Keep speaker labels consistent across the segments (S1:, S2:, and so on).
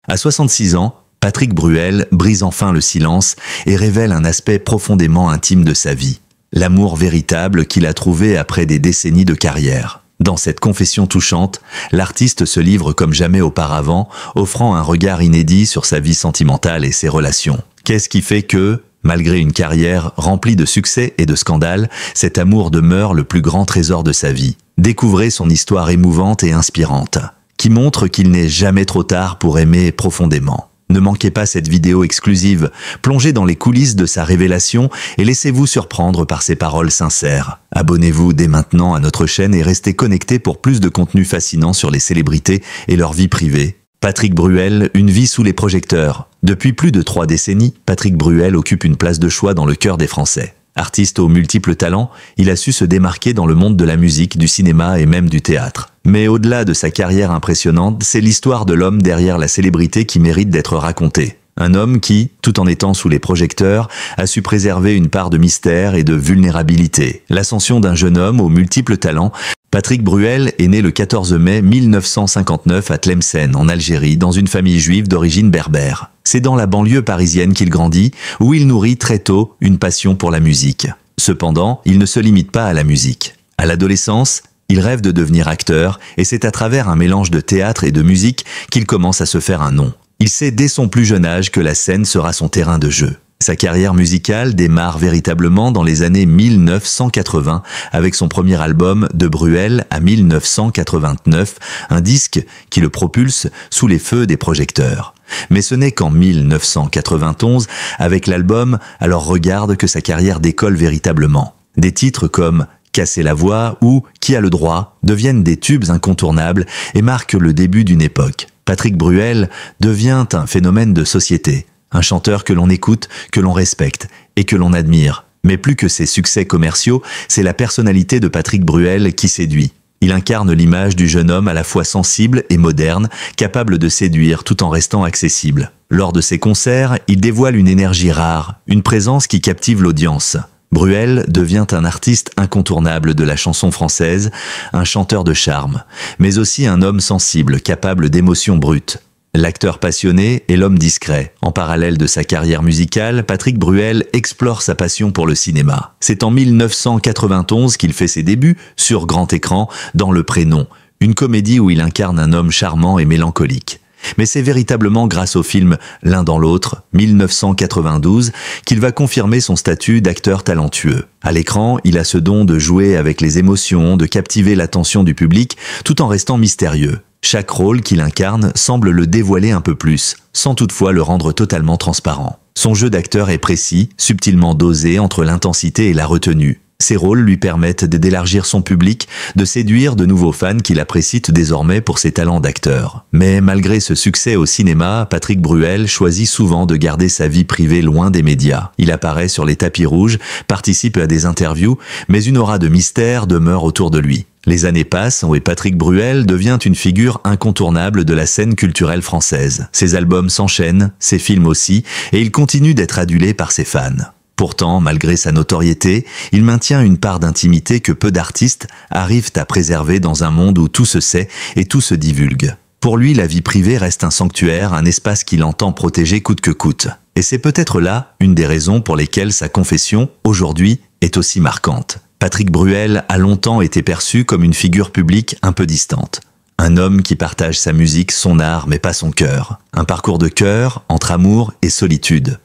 S1: À 66 ans, Patrick Bruel brise enfin le silence et révèle un aspect profondément intime de sa vie. L'amour véritable qu'il a trouvé après des décennies de carrière. Dans cette confession touchante, l'artiste se livre comme jamais auparavant, offrant un regard inédit sur sa vie sentimentale et ses relations. Qu'est-ce qui fait que, malgré une carrière remplie de succès et de scandales, cet amour demeure le plus grand trésor de sa vie? Découvrez son histoire émouvante et inspirante, qui montre qu'il n'est jamais trop tard pour aimer profondément. Ne manquez pas cette vidéo exclusive, plongez dans les coulisses de sa révélation et laissez-vous surprendre par ses paroles sincères. Abonnez-vous dès maintenant à notre chaîne et restez connectés pour plus de contenu fascinant sur les célébrités et leur vie privée. Patrick Bruel, une vie sous les projecteurs. Depuis plus de 3 décennies, Patrick Bruel occupe une place de choix dans le cœur des Français. Artiste aux multiples talents, il a su se démarquer dans le monde de la musique, du cinéma et même du théâtre. Mais au-delà de sa carrière impressionnante, c'est l'histoire de l'homme derrière la célébrité qui mérite d'être racontée. Un homme qui, tout en étant sous les projecteurs, a su préserver une part de mystère et de vulnérabilité. L'ascension d'un jeune homme aux multiples talents, Patrick Bruel est né le 14 mai 1959 à Tlemcen, en Algérie, dans une famille juive d'origine berbère. C'est dans la banlieue parisienne qu'il grandit, où il nourrit très tôt une passion pour la musique. Cependant, il ne se limite pas à la musique. À l'adolescence, il rêve de devenir acteur, et c'est à travers un mélange de théâtre et de musique qu'il commence à se faire un nom. Il sait dès son plus jeune âge que la scène sera son terrain de jeu. Sa carrière musicale démarre véritablement dans les années 1980 avec son premier album De Bruel à 1989, un disque qui le propulse sous les feux des projecteurs. Mais ce n'est qu'en 1991, avec l'album Alors regarde, que sa carrière décolle véritablement. Des titres comme Casser la voix ou Qui a le droit deviennent des tubes incontournables et marquent le début d'une époque. Patrick Bruel devient un phénomène de société. Un chanteur que l'on écoute, que l'on respecte et que l'on admire. Mais plus que ses succès commerciaux, c'est la personnalité de Patrick Bruel qui séduit. Il incarne l'image du jeune homme à la fois sensible et moderne, capable de séduire tout en restant accessible. Lors de ses concerts, il dévoile une énergie rare, une présence qui captive l'audience. Bruel devient un artiste incontournable de la chanson française, un chanteur de charme, mais aussi un homme sensible, capable d'émotions brutes. L'acteur passionné et l'homme discret. En parallèle de sa carrière musicale, Patrick Bruel explore sa passion pour le cinéma. C'est en 1991 qu'il fait ses débuts sur grand écran dans Le Prénom, une comédie où il incarne un homme charmant et mélancolique. Mais c'est véritablement grâce au film L'un dans l'autre, 1992, qu'il va confirmer son statut d'acteur talentueux. À l'écran, il a ce don de jouer avec les émotions, de captiver l'attention du public, tout en restant mystérieux. Chaque rôle qu'il incarne semble le dévoiler un peu plus, sans toutefois le rendre totalement transparent. Son jeu d'acteur est précis, subtilement dosé entre l'intensité et la retenue. Ses rôles lui permettent d'élargir son public, de séduire de nouveaux fans qui l'apprécient désormais pour ses talents d'acteur. Mais malgré ce succès au cinéma, Patrick Bruel choisit souvent de garder sa vie privée loin des médias. Il apparaît sur les tapis rouges, participe à des interviews, mais une aura de mystère demeure autour de lui. Les années passent et Patrick Bruel devient une figure incontournable de la scène culturelle française. Ses albums s'enchaînent, ses films aussi, et il continue d'être adulé par ses fans. Pourtant, malgré sa notoriété, il maintient une part d'intimité que peu d'artistes arrivent à préserver dans un monde où tout se sait et tout se divulgue. Pour lui, la vie privée reste un sanctuaire, un espace qu'il entend protéger coûte que coûte. Et c'est peut-être là une des raisons pour lesquelles sa confession, aujourd'hui, est aussi marquante. Patrick Bruel a longtemps été perçu comme une figure publique un peu distante. Un homme qui partage sa musique, son art, mais pas son cœur. Un parcours de cœur entre amour et solitude.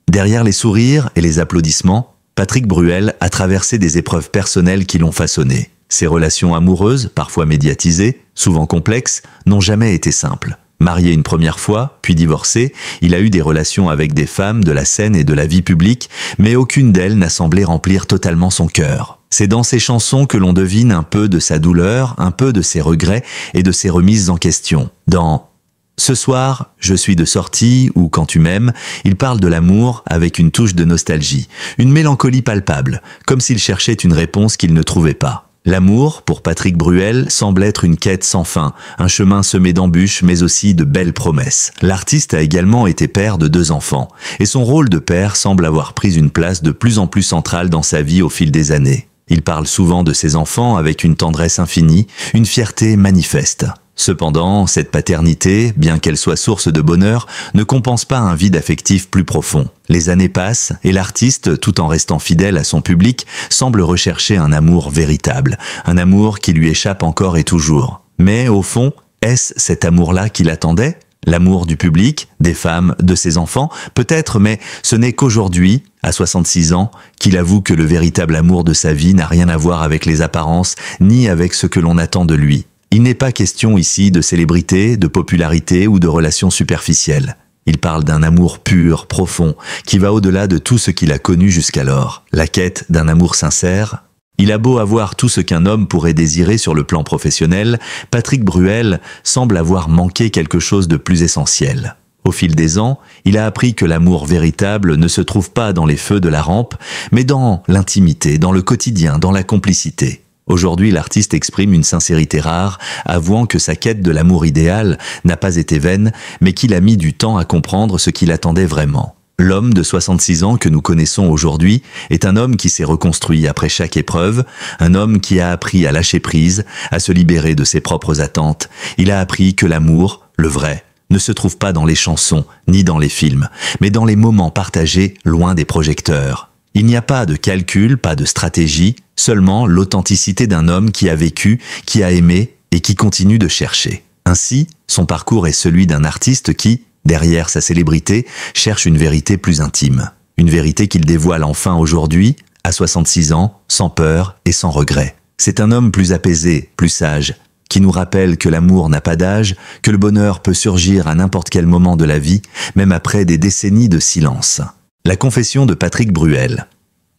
S1: Derrière les sourires et les applaudissements, Patrick Bruel a traversé des épreuves personnelles qui l'ont façonné. Ses relations amoureuses, parfois médiatisées, souvent complexes, n'ont jamais été simples. Marié une première fois, puis divorcé, il a eu des relations avec des femmes de la scène et de la vie publique, mais aucune d'elles n'a semblé remplir totalement son cœur. C'est dans ses chansons que l'on devine un peu de sa douleur, un peu de ses regrets et de ses remises en question. Dans Ce soir, je suis de sortie ou Quand tu m'aimes, il parle de l'amour avec une touche de nostalgie, une mélancolie palpable, comme s'il cherchait une réponse qu'il ne trouvait pas. L'amour, pour Patrick Bruel, semble être une quête sans fin, un chemin semé d'embûches mais aussi de belles promesses. L'artiste a également été père de 2 enfants, et son rôle de père semble avoir pris une place de plus en plus centrale dans sa vie au fil des années. Il parle souvent de ses enfants avec une tendresse infinie, une fierté manifeste. Cependant, cette paternité, bien qu'elle soit source de bonheur, ne compense pas un vide affectif plus profond. Les années passent et l'artiste, tout en restant fidèle à son public, semble rechercher un amour véritable, un amour qui lui échappe encore et toujours. Mais au fond, est-ce cet amour-là qu'il attendait ? L'amour du public, des femmes, de ses enfants, peut-être, mais ce n'est qu'aujourd'hui, à 66 ans, qu'il avoue que le véritable amour de sa vie n'a rien à voir avec les apparences, ni avec ce que l'on attend de lui. Il n'est pas question ici de célébrité, de popularité ou de relations superficielles. Il parle d'un amour pur, profond, qui va au-delà de tout ce qu'il a connu jusqu'alors. La quête d'un amour sincère. Il a beau avoir tout ce qu'un homme pourrait désirer sur le plan professionnel, Patrick Bruel semble avoir manqué quelque chose de plus essentiel. Au fil des ans, il a appris que l'amour véritable ne se trouve pas dans les feux de la rampe, mais dans l'intimité, dans le quotidien, dans la complicité. Aujourd'hui, l'artiste exprime une sincérité rare, avouant que sa quête de l'amour idéal n'a pas été vaine, mais qu'il a mis du temps à comprendre ce qu'il attendait vraiment. L'homme de 66 ans que nous connaissons aujourd'hui est un homme qui s'est reconstruit après chaque épreuve, un homme qui a appris à lâcher prise, à se libérer de ses propres attentes. Il a appris que l'amour, le vrai, ne se trouve pas dans les chansons ni dans les films, mais dans les moments partagés loin des projecteurs. Il n'y a pas de calcul, pas de stratégie, seulement l'authenticité d'un homme qui a vécu, qui a aimé et qui continue de chercher. Ainsi, son parcours est celui d'un artiste qui, derrière sa célébrité, cherche une vérité plus intime. Une vérité qu'il dévoile enfin aujourd'hui, à 66 ans, sans peur et sans regret. C'est un homme plus apaisé, plus sage, qui nous rappelle que l'amour n'a pas d'âge, que le bonheur peut surgir à n'importe quel moment de la vie, même après des décennies de silence. La confession de Patrick Bruel.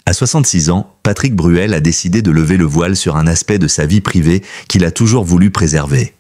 S1: À 66 ans, Patrick Bruel a décidé de lever le voile sur un aspect de sa vie privée qu'il a toujours voulu préserver.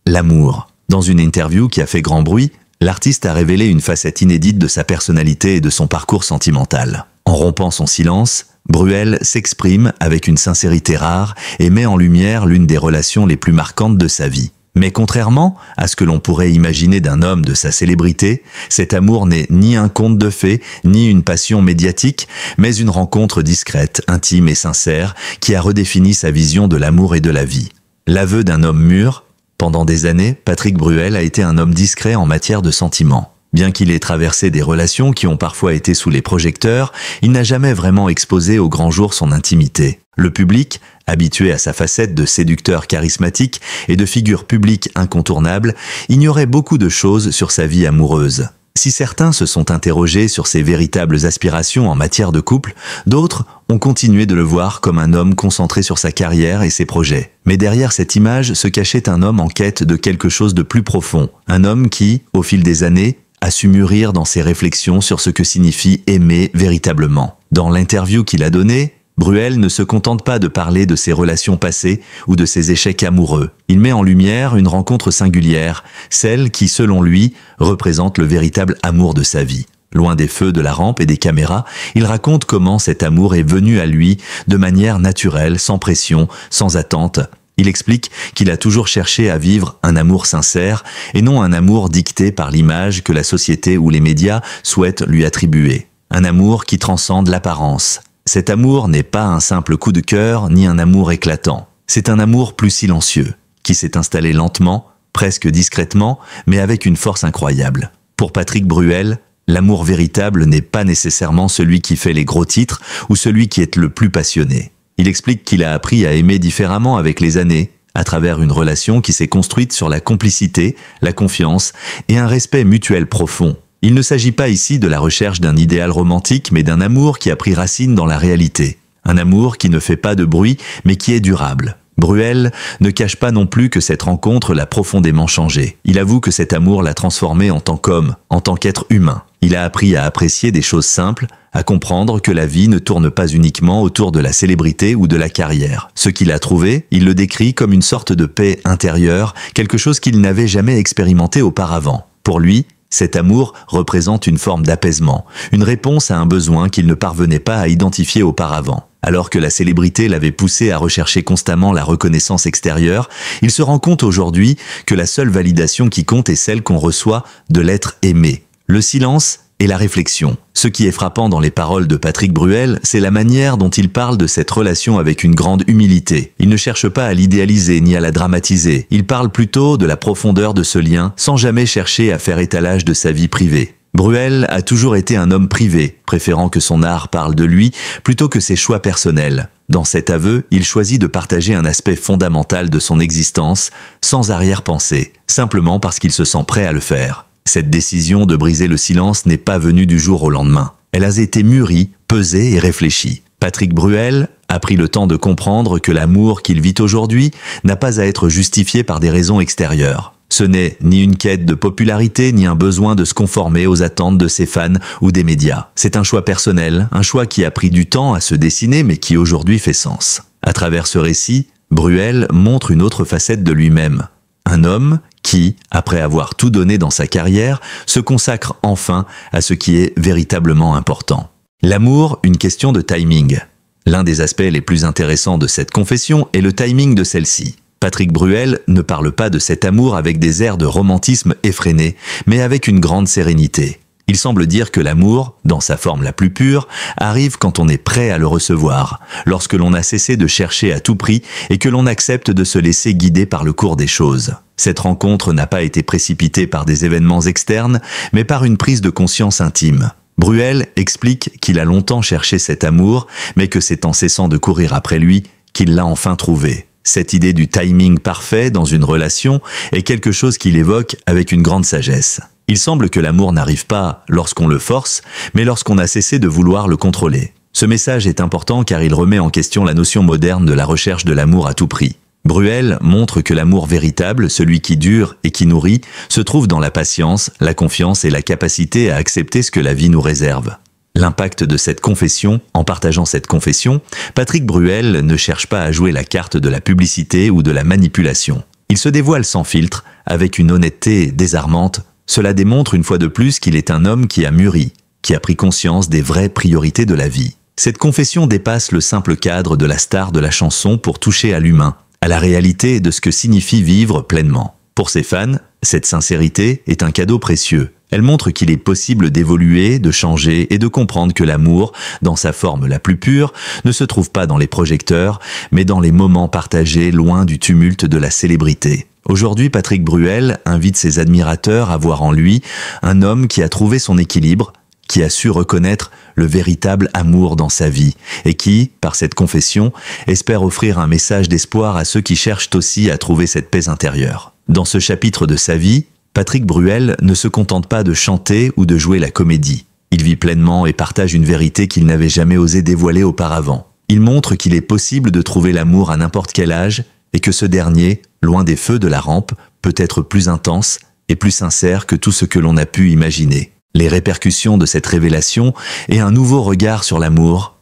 S1: L'amour. Dans une interview qui a fait grand bruit, l'artiste a révélé une facette inédite de sa personnalité et de son parcours sentimental. En rompant son silence, Bruel s'exprime avec une sincérité rare et met en lumière l'une des relations les plus marquantes de sa vie. Mais contrairement à ce que l'on pourrait imaginer d'un homme de sa célébrité, cet amour n'est ni un conte de fées, ni une passion médiatique, mais une rencontre discrète, intime et sincère qui a redéfini sa vision de l'amour et de la vie. L'aveu d'un homme mûr. Pendant des années, Patrick Bruel a été un homme discret en matière de sentiments. Bien qu'il ait traversé des relations qui ont parfois été sous les projecteurs, il n'a jamais vraiment exposé au grand jour son intimité. Le public, habitué à sa facette de séducteur charismatique et de figure publique incontournable, ignorait beaucoup de choses sur sa vie amoureuse. Si certains se sont interrogés sur ses véritables aspirations en matière de couple, d'autres ont continué de le voir comme un homme concentré sur sa carrière et ses projets. Mais derrière cette image se cachait un homme en quête de quelque chose de plus profond, un homme qui, au fil des années, a su mûrir dans ses réflexions sur ce que signifie aimer véritablement. Dans l'interview qu'il a donnée, Bruel ne se contente pas de parler de ses relations passées ou de ses échecs amoureux. Il met en lumière une rencontre singulière, celle qui, selon lui, représente le véritable amour de sa vie. Loin des feux de la rampe et des caméras, il raconte comment cet amour est venu à lui de manière naturelle, sans pression, sans attente. Il explique qu'il a toujours cherché à vivre un amour sincère et non un amour dicté par l'image que la société ou les médias souhaitent lui attribuer. Un amour qui transcende l'apparence. Cet amour n'est pas un simple coup de cœur ni un amour éclatant. C'est un amour plus silencieux, qui s'est installé lentement, presque discrètement, mais avec une force incroyable. Pour Patrick Bruel, l'amour véritable n'est pas nécessairement celui qui fait les gros titres ou celui qui est le plus passionné. Il explique qu'il a appris à aimer différemment avec les années, à travers une relation qui s'est construite sur la complicité, la confiance et un respect mutuel profond. Il ne s'agit pas ici de la recherche d'un idéal romantique, mais d'un amour qui a pris racine dans la réalité. Un amour qui ne fait pas de bruit, mais qui est durable. Bruel ne cache pas non plus que cette rencontre l'a profondément changé. Il avoue que cet amour l'a transformé en tant qu'homme, en tant qu'être humain. Il a appris à apprécier des choses simples, à comprendre que la vie ne tourne pas uniquement autour de la célébrité ou de la carrière. Ce qu'il a trouvé, il le décrit comme une sorte de paix intérieure, quelque chose qu'il n'avait jamais expérimenté auparavant. Pour lui, cet amour représente une forme d'apaisement, une réponse à un besoin qu'il ne parvenait pas à identifier auparavant. Alors que la célébrité l'avait poussé à rechercher constamment la reconnaissance extérieure, il se rend compte aujourd'hui que la seule validation qui compte est celle qu'on reçoit de l'être aimé. Le silence et la réflexion. Ce qui est frappant dans les paroles de Patrick Bruel, c'est la manière dont il parle de cette relation avec une grande humilité. Il ne cherche pas à l'idéaliser ni à la dramatiser. Il parle plutôt de la profondeur de ce lien, sans jamais chercher à faire étalage de sa vie privée. Bruel a toujours été un homme privé, préférant que son art parle de lui plutôt que ses choix personnels. Dans cet aveu, il choisit de partager un aspect fondamental de son existence, sans arrière-pensée, simplement parce qu'il se sent prêt à le faire. Cette décision de briser le silence n'est pas venue du jour au lendemain. Elle a été mûrie, pesée et réfléchie. Patrick Bruel a pris le temps de comprendre que l'amour qu'il vit aujourd'hui n'a pas à être justifié par des raisons extérieures. Ce n'est ni une quête de popularité, ni un besoin de se conformer aux attentes de ses fans ou des médias. C'est un choix personnel, un choix qui a pris du temps à se dessiner mais qui aujourd'hui fait sens. À travers ce récit, Bruel montre une autre facette de lui-même. Un homme qui, après avoir tout donné dans sa carrière, se consacre enfin à ce qui est véritablement important. L'amour, une question de timing. L'un des aspects les plus intéressants de cette confession est le timing de celle-ci. Patrick Bruel ne parle pas de cet amour avec des airs de romantisme effréné, mais avec une grande sérénité. Il semble dire que l'amour, dans sa forme la plus pure, arrive quand on est prêt à le recevoir, lorsque l'on a cessé de chercher à tout prix et que l'on accepte de se laisser guider par le cours des choses. Cette rencontre n'a pas été précipitée par des événements externes, mais par une prise de conscience intime. Bruel explique qu'il a longtemps cherché cet amour, mais que c'est en cessant de courir après lui qu'il l'a enfin trouvé. Cette idée du timing parfait dans une relation est quelque chose qu'il évoque avec une grande sagesse. Il semble que l'amour n'arrive pas lorsqu'on le force, mais lorsqu'on a cessé de vouloir le contrôler. Ce message est important car il remet en question la notion moderne de la recherche de l'amour à tout prix. Bruel montre que l'amour véritable, celui qui dure et qui nourrit, se trouve dans la patience, la confiance et la capacité à accepter ce que la vie nous réserve. L'impact de cette confession, en partageant cette confession, Patrick Bruel ne cherche pas à jouer la carte de la publicité ou de la manipulation. Il se dévoile sans filtre, avec une honnêteté désarmante. Cela démontre une fois de plus qu'il est un homme qui a mûri, qui a pris conscience des vraies priorités de la vie. Cette confession dépasse le simple cadre de la star de la chanson pour toucher à l'humain, à la réalité de ce que signifie vivre pleinement. Pour ses fans, cette sincérité est un cadeau précieux. Elle montre qu'il est possible d'évoluer, de changer et de comprendre que l'amour, dans sa forme la plus pure, ne se trouve pas dans les projecteurs, mais dans les moments partagés loin du tumulte de la célébrité. Aujourd'hui, Patrick Bruel invite ses admirateurs à voir en lui un homme qui a trouvé son équilibre, qui a su reconnaître le véritable amour dans sa vie et qui, par cette confession, espère offrir un message d'espoir à ceux qui cherchent aussi à trouver cette paix intérieure. Dans ce chapitre de sa vie, Patrick Bruel ne se contente pas de chanter ou de jouer la comédie. Il vit pleinement et partage une vérité qu'il n'avait jamais osé dévoiler auparavant. Il montre qu'il est possible de trouver l'amour à n'importe quel âge et que ce dernier, loin des feux de la rampe, peut être plus intense et plus sincère que tout ce que l'on a pu imaginer. Les répercussions de cette révélation et un nouveau regard sur l'amour.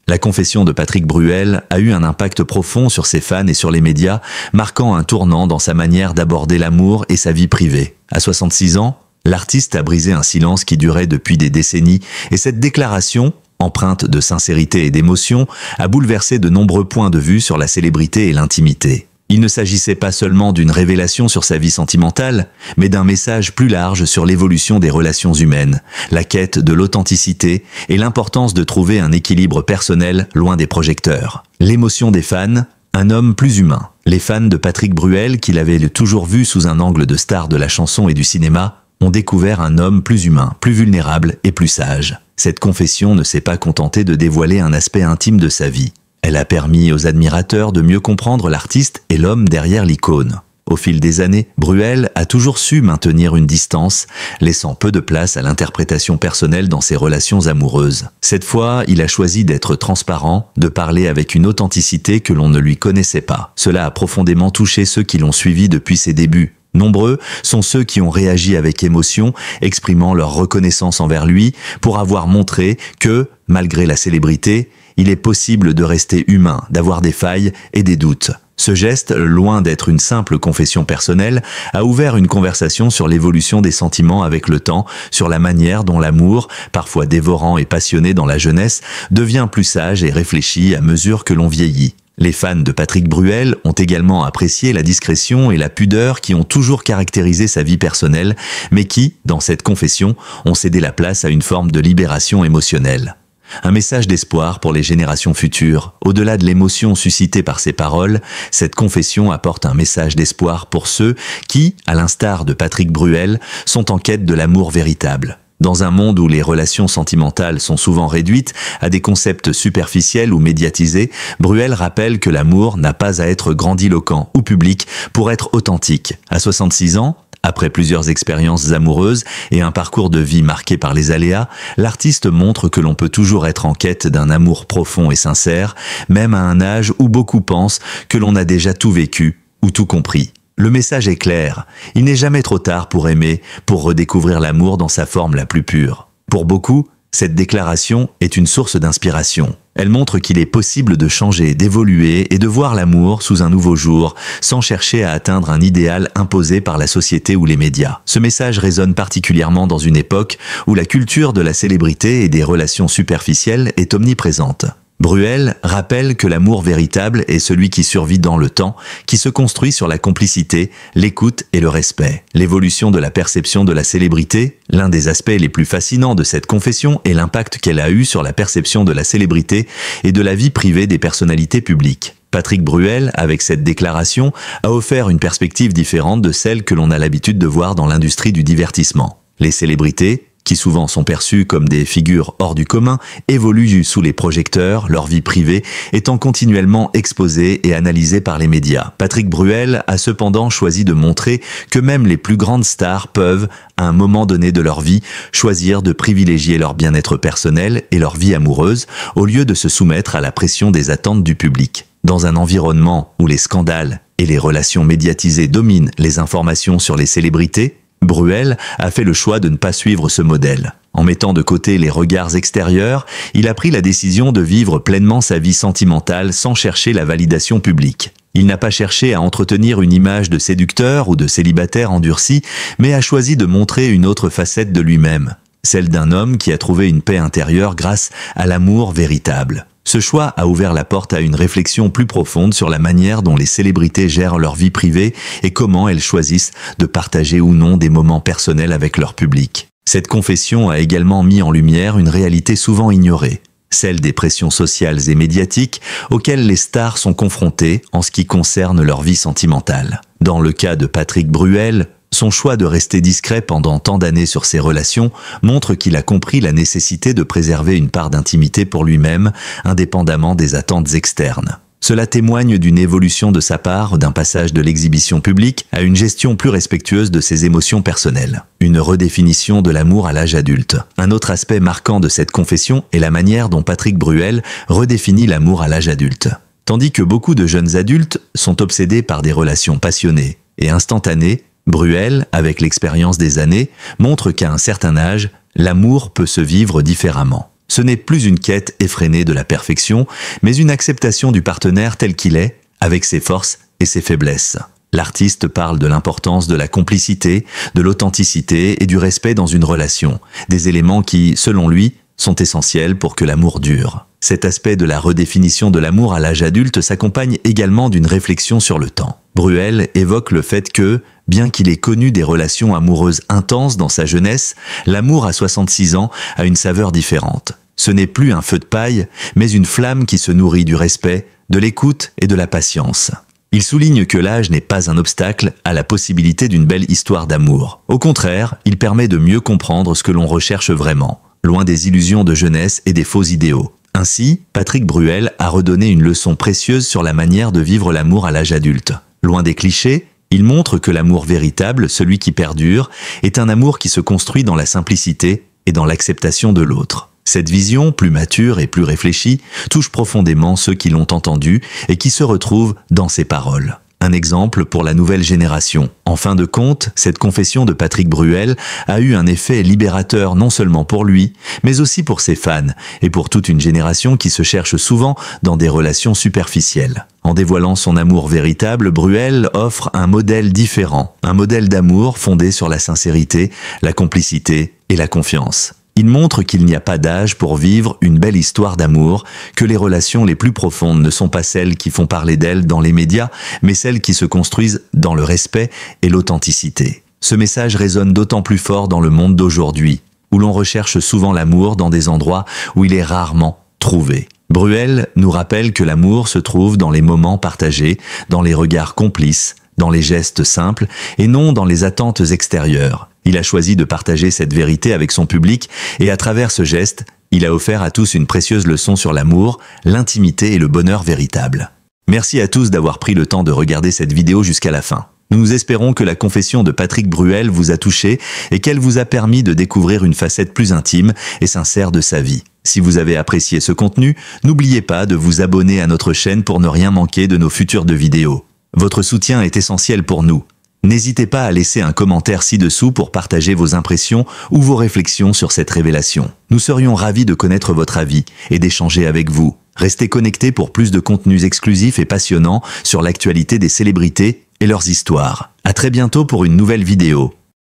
S1: La confession de Patrick Bruel a eu un impact profond sur ses fans et sur les médias, marquant un tournant dans sa manière d'aborder l'amour et sa vie privée. À 66 ans, l'artiste a brisé un silence qui durait depuis des décennies et cette déclaration, empreinte de sincérité et d'émotion, a bouleversé de nombreux points de vue sur la célébrité et l'intimité. Il ne s'agissait pas seulement d'une révélation sur sa vie sentimentale, mais d'un message plus large sur l'évolution des relations humaines, la quête de l'authenticité et l'importance de trouver un équilibre personnel loin des projecteurs. L'émotion des fans, un homme plus humain. Les fans de Patrick Bruel, qu'il avait toujours vu sous un angle de star de la chanson et du cinéma, ont découvert un homme plus humain, plus vulnérable et plus sage. Cette confession ne s'est pas contentée de dévoiler un aspect intime de sa vie. Elle a permis aux admirateurs de mieux comprendre l'artiste et l'homme derrière l'icône. Au fil des années, Bruel a toujours su maintenir une distance, laissant peu de place à l'interprétation personnelle dans ses relations amoureuses. Cette fois, il a choisi d'être transparent, de parler avec une authenticité que l'on ne lui connaissait pas. Cela a profondément touché ceux qui l'ont suivi depuis ses débuts. Nombreux sont ceux qui ont réagi avec émotion, exprimant leur reconnaissance envers lui pour avoir montré que, malgré la célébrité, il est possible de rester humain, d'avoir des failles et des doutes. Ce geste, loin d'être une simple confession personnelle, a ouvert une conversation sur l'évolution des sentiments avec le temps, sur la manière dont l'amour, parfois dévorant et passionné dans la jeunesse, devient plus sage et réfléchi à mesure que l'on vieillit. Les fans de Patrick Bruel ont également apprécié la discrétion et la pudeur qui ont toujours caractérisé sa vie personnelle, mais qui, dans cette confession, ont cédé la place à une forme de libération émotionnelle. Un message d'espoir pour les générations futures. Au-delà de l'émotion suscitée par ces paroles, cette confession apporte un message d'espoir pour ceux qui, à l'instar de Patrick Bruel, sont en quête de l'amour véritable. Dans un monde où les relations sentimentales sont souvent réduites à des concepts superficiels ou médiatisés, Bruel rappelle que l'amour n'a pas à être grandiloquent ou public pour être authentique. À 66 ans, après plusieurs expériences amoureuses et un parcours de vie marqué par les aléas, l'artiste montre que l'on peut toujours être en quête d'un amour profond et sincère, même à un âge où beaucoup pensent que l'on a déjà tout vécu ou tout compris. Le message est clair, il n'est jamais trop tard pour aimer, pour redécouvrir l'amour dans sa forme la plus pure. Pour beaucoup, cette déclaration est une source d'inspiration. Elle montre qu'il est possible de changer, d'évoluer et de voir l'amour sous un nouveau jour, sans chercher à atteindre un idéal imposé par la société ou les médias. Ce message résonne particulièrement dans une époque où la culture de la célébrité et des relations superficielles est omniprésente. Bruel rappelle que l'amour véritable est celui qui survit dans le temps, qui se construit sur la complicité, l'écoute et le respect. L'évolution de la perception de la célébrité, l'un des aspects les plus fascinants de cette confession est l'impact qu'elle a eu sur la perception de la célébrité et de la vie privée des personnalités publiques. Patrick Bruel, avec cette déclaration, a offert une perspective différente de celle que l'on a l'habitude de voir dans l'industrie du divertissement. Les célébrités, qui souvent sont perçus comme des figures hors du commun, évoluent sous les projecteurs, leur vie privée étant continuellement exposée et analysée par les médias. Patrick Bruel a cependant choisi de montrer que même les plus grandes stars peuvent, à un moment donné de leur vie, choisir de privilégier leur bien-être personnel et leur vie amoureuse, au lieu de se soumettre à la pression des attentes du public. Dans un environnement où les scandales et les relations médiatisées dominent les informations sur les célébrités, Bruel a fait le choix de ne pas suivre ce modèle. En mettant de côté les regards extérieurs, il a pris la décision de vivre pleinement sa vie sentimentale sans chercher la validation publique. Il n'a pas cherché à entretenir une image de séducteur ou de célibataire endurci, mais a choisi de montrer une autre facette de lui-même, celle d'un homme qui a trouvé une paix intérieure grâce à l'amour véritable. Ce choix a ouvert la porte à une réflexion plus profonde sur la manière dont les célébrités gèrent leur vie privée et comment elles choisissent de partager ou non des moments personnels avec leur public. Cette confession a également mis en lumière une réalité souvent ignorée, celle des pressions sociales et médiatiques auxquelles les stars sont confrontées en ce qui concerne leur vie sentimentale. Dans le cas de Patrick Bruel, son choix de rester discret pendant tant d'années sur ses relations montre qu'il a compris la nécessité de préserver une part d'intimité pour lui-même, indépendamment des attentes externes. Cela témoigne d'une évolution de sa part, d'un passage de l'exhibition publique à une gestion plus respectueuse de ses émotions personnelles. Une redéfinition de l'amour à l'âge adulte. Un autre aspect marquant de cette confession est la manière dont Patrick Bruel redéfinit l'amour à l'âge adulte. Tandis que beaucoup de jeunes adultes sont obsédés par des relations passionnées et instantanées, Bruel, avec l'expérience des années, montre qu'à un certain âge, l'amour peut se vivre différemment. Ce n'est plus une quête effrénée de la perfection, mais une acceptation du partenaire tel qu'il est, avec ses forces et ses faiblesses. L'artiste parle de l'importance de la complicité, de l'authenticité et du respect dans une relation, des éléments qui, selon lui, sont essentiels pour que l'amour dure. Cet aspect de la redéfinition de l'amour à l'âge adulte s'accompagne également d'une réflexion sur le temps. Bruel évoque le fait que, bien qu'il ait connu des relations amoureuses intenses dans sa jeunesse, l'amour à 66 ans a une saveur différente. Ce n'est plus un feu de paille, mais une flamme qui se nourrit du respect, de l'écoute et de la patience. Il souligne que l'âge n'est pas un obstacle à la possibilité d'une belle histoire d'amour. Au contraire, il permet de mieux comprendre ce que l'on recherche vraiment, loin des illusions de jeunesse et des faux idéaux. Ainsi, Patrick Bruel a redonné une leçon précieuse sur la manière de vivre l'amour à l'âge adulte. Loin des clichés, il montre que l'amour véritable, celui qui perdure, est un amour qui se construit dans la simplicité et dans l'acceptation de l'autre. Cette vision, plus mature et plus réfléchie, touche profondément ceux qui l'ont entendue et qui se retrouvent dans ses paroles. Un exemple pour la nouvelle génération. En fin de compte, cette confession de Patrick Bruel a eu un effet libérateur non seulement pour lui, mais aussi pour ses fans et pour toute une génération qui se cherche souvent dans des relations superficielles. En dévoilant son amour véritable, Bruel offre un modèle différent, un modèle d'amour fondé sur la sincérité, la complicité et la confiance. Il montre qu'il n'y a pas d'âge pour vivre une belle histoire d'amour, que les relations les plus profondes ne sont pas celles qui font parler d'elles dans les médias, mais celles qui se construisent dans le respect et l'authenticité. Ce message résonne d'autant plus fort dans le monde d'aujourd'hui, où l'on recherche souvent l'amour dans des endroits où il est rarement trouvé. Bruel nous rappelle que l'amour se trouve dans les moments partagés, dans les regards complices, dans les gestes simples et non dans les attentes extérieures. Il a choisi de partager cette vérité avec son public et à travers ce geste, il a offert à tous une précieuse leçon sur l'amour, l'intimité et le bonheur véritable. Merci à tous d'avoir pris le temps de regarder cette vidéo jusqu'à la fin. Nous espérons que la confession de Patrick Bruel vous a touché et qu'elle vous a permis de découvrir une facette plus intime et sincère de sa vie. Si vous avez apprécié ce contenu, n'oubliez pas de vous abonner à notre chaîne pour ne rien manquer de nos futures vidéos. Votre soutien est essentiel pour nous. N'hésitez pas à laisser un commentaire ci-dessous pour partager vos impressions ou vos réflexions sur cette révélation. Nous serions ravis de connaître votre avis et d'échanger avec vous. Restez connectés pour plus de contenus exclusifs et passionnants sur l'actualité des célébrités et leurs histoires. À très bientôt pour une nouvelle vidéo.